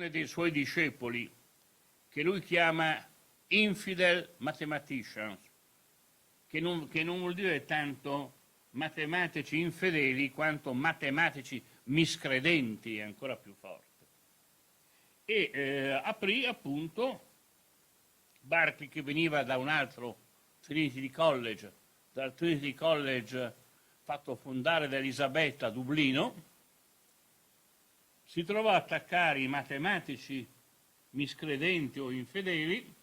e dei suoi discepoli, che lui chiama infidel mathematicians, che non vuol dire tanto matematici infedeli quanto matematici miscredenti, è ancora più forte. E aprì appunto Berkeley, che veniva da un altro Trinity College, dal Trinity College fatto fondare da Elisabetta a Dublino, si trovò a attaccare i matematici miscredenti o infedeli,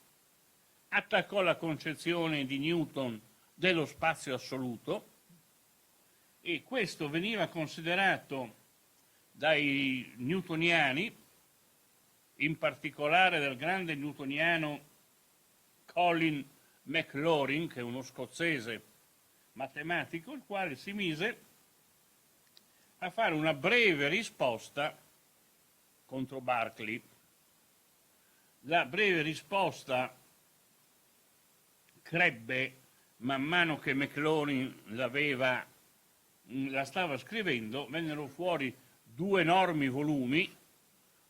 attaccò la concezione di Newton dello spazio assoluto, e questo veniva considerato dai newtoniani, in particolare dal grande newtoniano Colin Maclaurin, che è uno scozzese matematico, il quale si mise a fare una breve risposta contro Berkeley. La breve risposta crebbe man mano che Maclaurin la stava scrivendo, vennero fuori 2 enormi volumi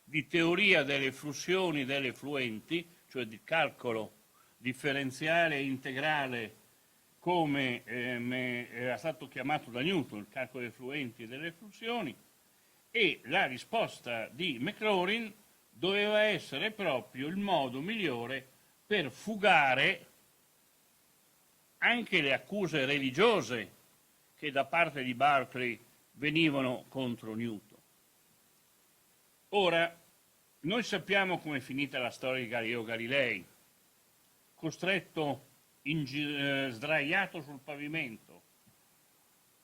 di teoria delle flussioni delle fluenti, cioè di calcolo differenziale e integrale, come era stato chiamato da Newton, il calcolo dei fluenti e delle flussioni, e la risposta di Maclaurin doveva essere proprio il modo migliore per fugare anche le accuse religiose che da parte di Berkeley venivano contro Newton. Ora, noi sappiamo come è finita la storia di Galileo Galilei, costretto sdraiato sul pavimento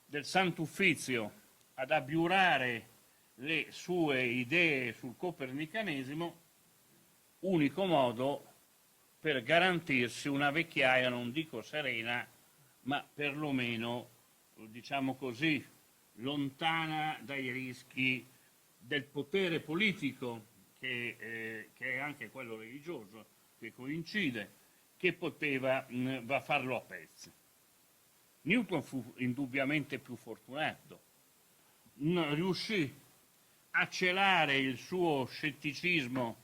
del Sant'Uffizio ad abiurare le sue idee sul copernicanesimo, unico modo per garantirsi una vecchiaia, non dico serena, ma perlomeno, diciamo così, lontana dai rischi del potere politico, che è anche quello religioso, che coincide, che poteva farlo a pezzi. Newton fu indubbiamente più fortunato, riuscì a celare il suo scetticismo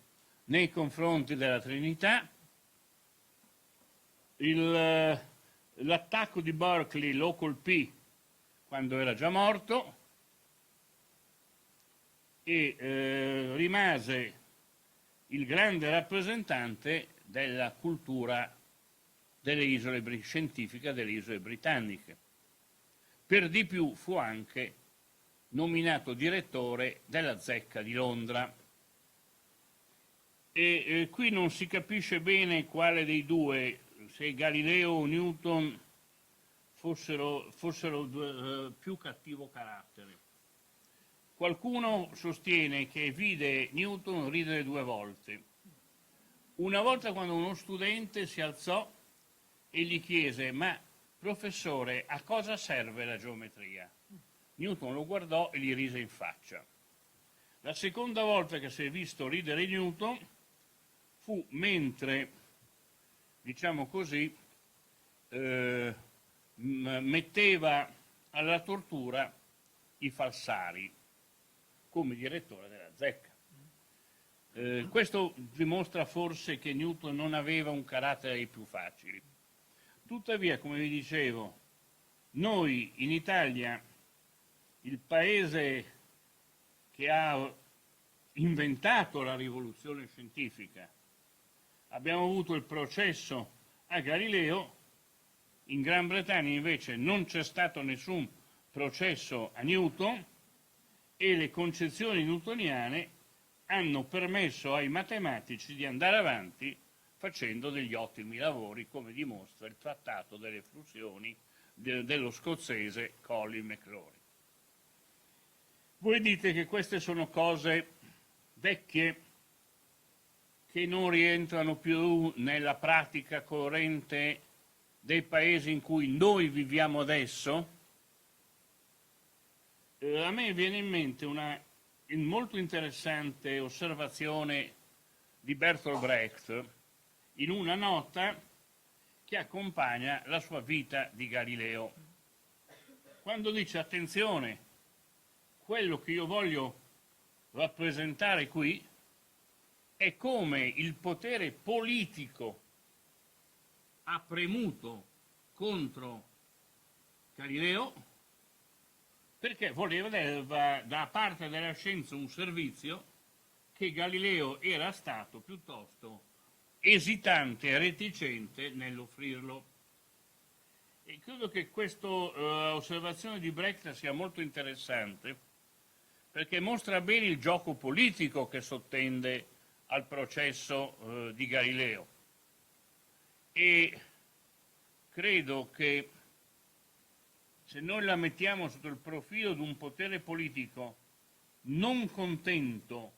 nei confronti della Trinità. L'attacco di Berkeley lo colpì quando era già morto e rimase il grande rappresentante della cultura delle isole scientifica delle isole britanniche. Per di più fu anche nominato direttore della Zecca di Londra. E qui non si capisce bene quale dei due, se Galileo o Newton, fossero più cattivo carattere. Qualcuno sostiene che vide Newton ridere 2 volte. Una volta quando uno studente si alzò e gli chiese: ma professore, a cosa serve la geometria? Newton lo guardò e gli rise in faccia. La seconda volta che si è visto ridere Newton fu mentre, diciamo così, metteva alla tortura i falsari come direttore della Zecca. Questo dimostra forse che Newton non aveva un carattere dei più facili. Tuttavia, come vi dicevo, noi in Italia, il paese che ha inventato la rivoluzione scientifica, abbiamo avuto il processo a Galileo. In Gran Bretagna invece non c'è stato nessun processo a Newton e le concezioni newtoniane hanno permesso ai matematici di andare avanti facendo degli ottimi lavori, come dimostra il trattato delle flussioni dello scozzese Colin Maclaurin. Voi dite che queste sono cose vecchie che non rientrano più nella pratica corrente dei paesi in cui noi viviamo adesso. A me viene in mente una molto interessante osservazione di Bertolt Brecht in una nota che accompagna la sua vita di Galileo, quando dice: attenzione, quello che io voglio rappresentare qui è come il potere politico ha premuto contro Galileo perché voleva da parte della scienza un servizio che Galileo era stato piuttosto esitante e reticente nell'offrirlo. E credo che questa osservazione di Brecht sia molto interessante perché mostra bene il gioco politico che sottende al processo di Galileo. E credo che se noi la mettiamo sotto il profilo di un potere politico non contento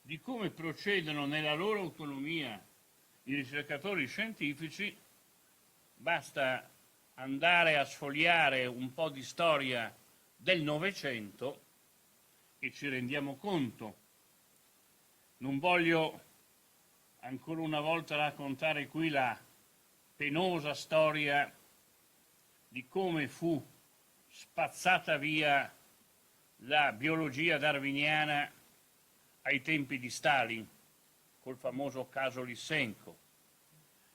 di come procedono nella loro autonomia i ricercatori scientifici, basta andare a sfogliare un po' di storia del Novecento e ci rendiamo conto. Non voglio ancora una volta raccontare qui la penosa storia di come fu spazzata via la biologia darwiniana ai tempi di Stalin, col famoso caso Lissenko.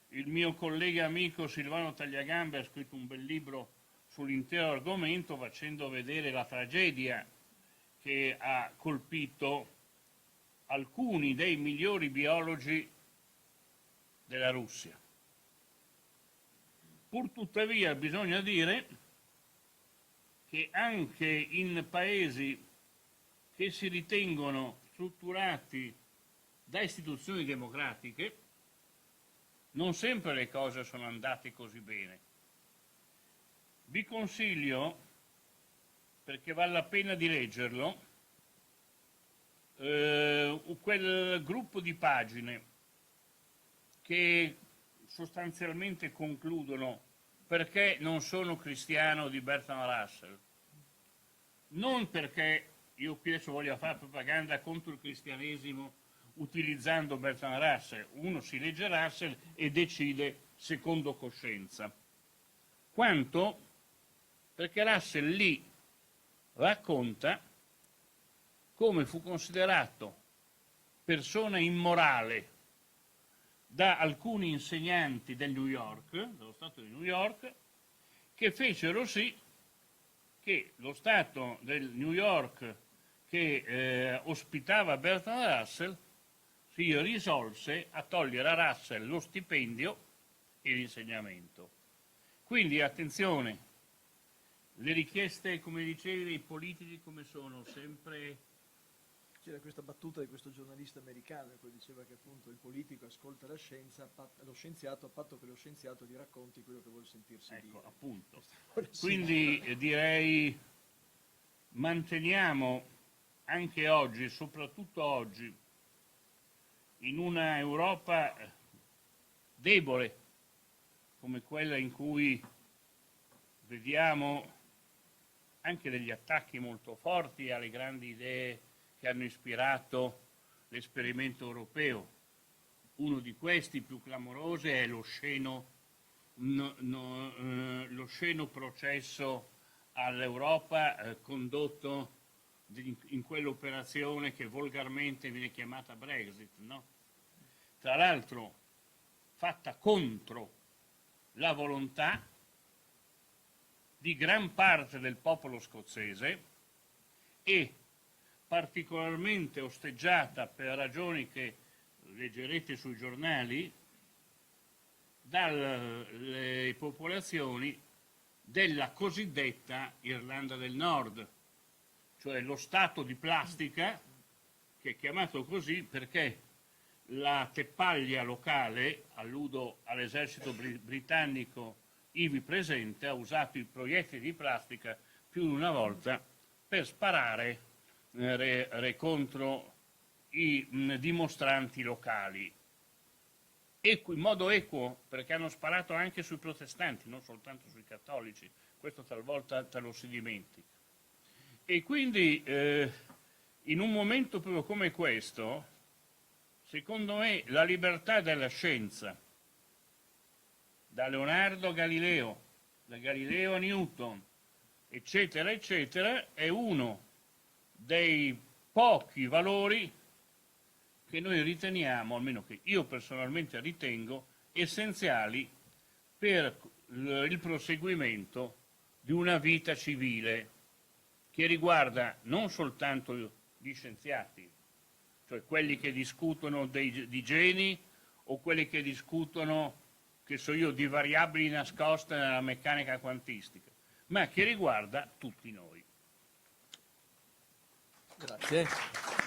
Il mio collega amico Silvano Tagliagambe ha scritto un bel libro sull'intero argomento facendo vedere la tragedia che ha colpito alcuni dei migliori biologi della Russia. Pur tuttavia bisogna dire che anche in paesi che si ritengono strutturati da istituzioni democratiche non sempre le cose sono andate così bene. Vi consiglio, perché vale la pena di leggerlo, quel gruppo di pagine che sostanzialmente concludono perché non sono cristiano di Bertrand Russell. Non perché io qui adesso voglio fare propaganda contro il cristianesimo utilizzando Bertrand Russell. Uno si legge Russell e decide secondo coscienza. Quanto perché Russell lì racconta come fu considerato persona immorale da alcuni insegnanti del New York, dello Stato di New York, che fecero sì che lo Stato del New York che ospitava Bertrand Russell si risolse a togliere a Russell lo stipendio e l'insegnamento. Quindi attenzione, le richieste, come dicevi, dei politici come sono sempre... C'era questa battuta di questo giornalista americano che diceva che appunto il politico ascolta la scienza, lo scienziato a patto che lo scienziato gli racconti quello che vuole sentirsi dire. Ecco, appunto. Quindi direi manteniamo anche oggi, soprattutto oggi, in una Europa debole come quella in cui vediamo anche degli attacchi molto forti alle grandi idee che hanno ispirato l'esperimento europeo. Uno di questi più clamorosi è lo sceno processo all'Europa condotto in quell'operazione che volgarmente viene chiamata Brexit, no? Tra l'altro fatta contro la volontà di gran parte del popolo scozzese e particolarmente osteggiata per ragioni che leggerete sui giornali dalle popolazioni della cosiddetta Irlanda del Nord, cioè lo stato di plastica, che è chiamato così perché la teppaglia locale, alludo all'esercito britannico ivi presente, ha usato i proiettili di plastica più di una volta per sparare contro i dimostranti locali. In modo equo, perché hanno sparato anche sui protestanti, non soltanto sui cattolici, questo talvolta te lo si dimentica. E quindi in un momento proprio come questo, secondo me la libertà della scienza, da Leonardo a Galileo, da Galileo a Newton, eccetera, eccetera, è uno dei pochi valori che noi riteniamo, almeno che io personalmente ritengo, essenziali per il proseguimento di una vita civile che riguarda non soltanto gli scienziati, cioè quelli che discutono di geni o quelli che discutono, che so io, di variabili nascoste nella meccanica quantistica, ma che riguarda tutti noi. Grazie.